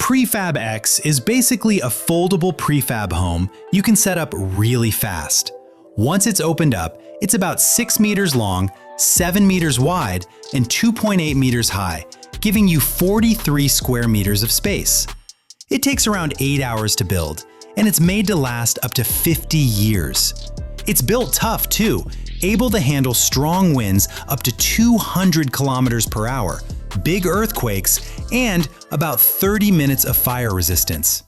Prefab X is basically a foldable prefab home you can set up really fast. Once it's opened up, it's about 6 meters long, 7 meters wide, and 2.8 meters high, giving you 43 square meters of space. It takes around 8 hours to build, and it's made to last up to 50 years. It's built tough too, able to handle strong winds up to 200 kilometers per hour, big earthquakes, and about 30 minutes of fire resistance.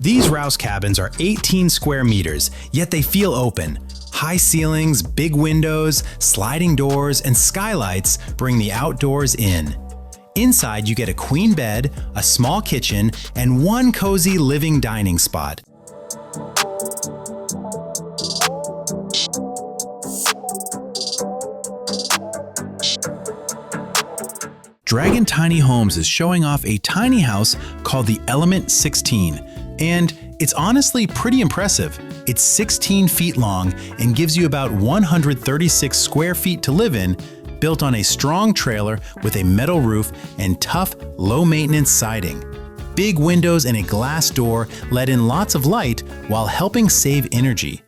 These Rouse cabins are 18 square meters, yet they feel open. High ceilings, big windows, sliding doors, and skylights bring the outdoors in. Inside, you get a queen bed, a small kitchen, and one cozy living dining spot. Dragon Tiny Homes is showing off a tiny house called the Element 16, and it's honestly pretty impressive. It's 16 feet long and gives you about 136 square feet to live in, built on a strong trailer with a metal roof and tough, low-maintenance siding. Big windows and a glass door let in lots of light while helping save energy.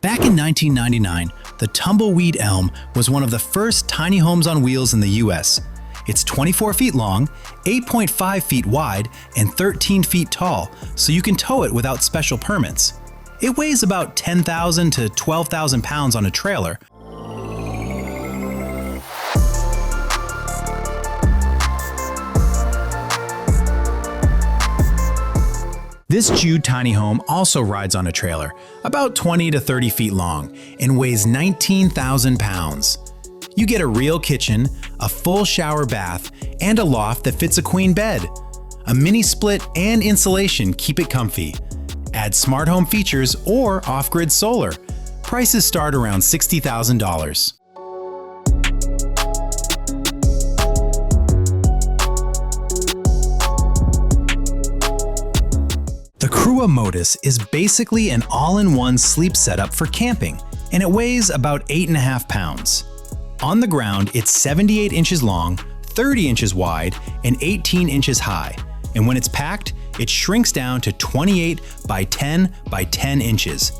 Back in 1999, the Tumbleweed Elm was one of the first tiny homes on wheels in the US. It's 24 feet long, 8.5 feet wide, and 13 feet tall, so you can tow it without special permits. It weighs about 10,000 to 12,000 pounds on a trailer. This Jude tiny home also rides on a trailer, about 20 to 30 feet long, and weighs 19,000 pounds. You get a real kitchen, a full shower bath, and a loft that fits a queen bed. A mini split and insulation keep it comfy. Add smart home features or off-grid solar. Prices start around $60,000. The Crua Modus is basically an all-in-one sleep setup for camping, and it weighs about 8.5 pounds. On the ground, it's 78 inches long, 30 inches wide, and 18 inches high. And when it's packed, it shrinks down to 28 by 10 by 10 inches.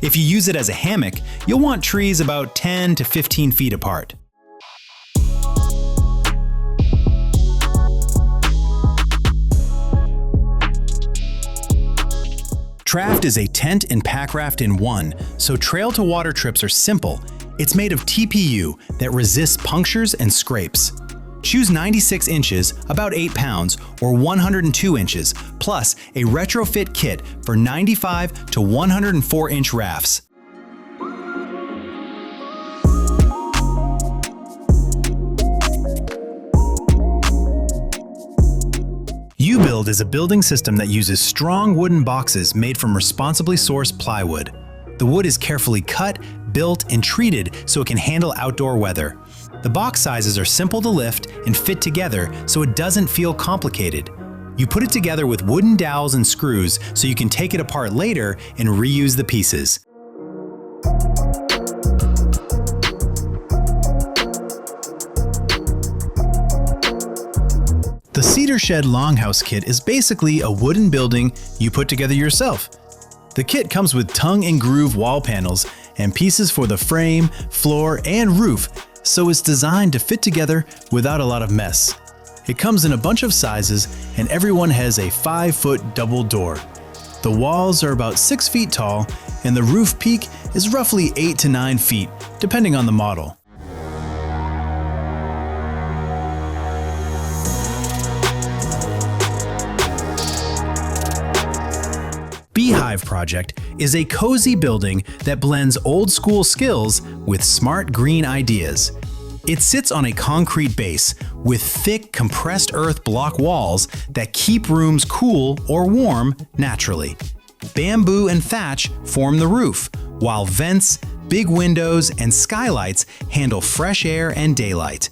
If you use it as a hammock, you'll want trees about 10 to 15 feet apart. Traft is a tent and pack raft in one, so trail-to-water trips are simple. It's made of TPU that resists punctures and scrapes. Choose 96 inches, about 8 pounds, or 102 inches, plus a retrofit kit for 95 to 104 inch rafts. U-Build is a building system that uses strong wooden boxes made from responsibly sourced plywood. The wood is carefully cut, built, and treated so it can handle outdoor weather. The box sizes are simple to lift and fit together so it doesn't feel complicated. You put it together with wooden dowels and screws so you can take it apart later and reuse the pieces. The Cedar Shed Longhouse Kit is basically a wooden building you put together yourself. The kit comes with tongue and groove wall panels and pieces for the frame, floor, and roof, so it's designed to fit together without a lot of mess. It comes in a bunch of sizes, and everyone has a 5-foot double door. The walls are about 6 feet tall, and the roof peak is roughly 8 to 9 feet, depending on the model. Beehive Project is a cozy building that blends old school skills with smart green ideas. It sits on a concrete base with thick compressed earth block walls that keep rooms cool or warm naturally. Bamboo and thatch form the roof, while vents, big windows, and skylights handle fresh air and daylight.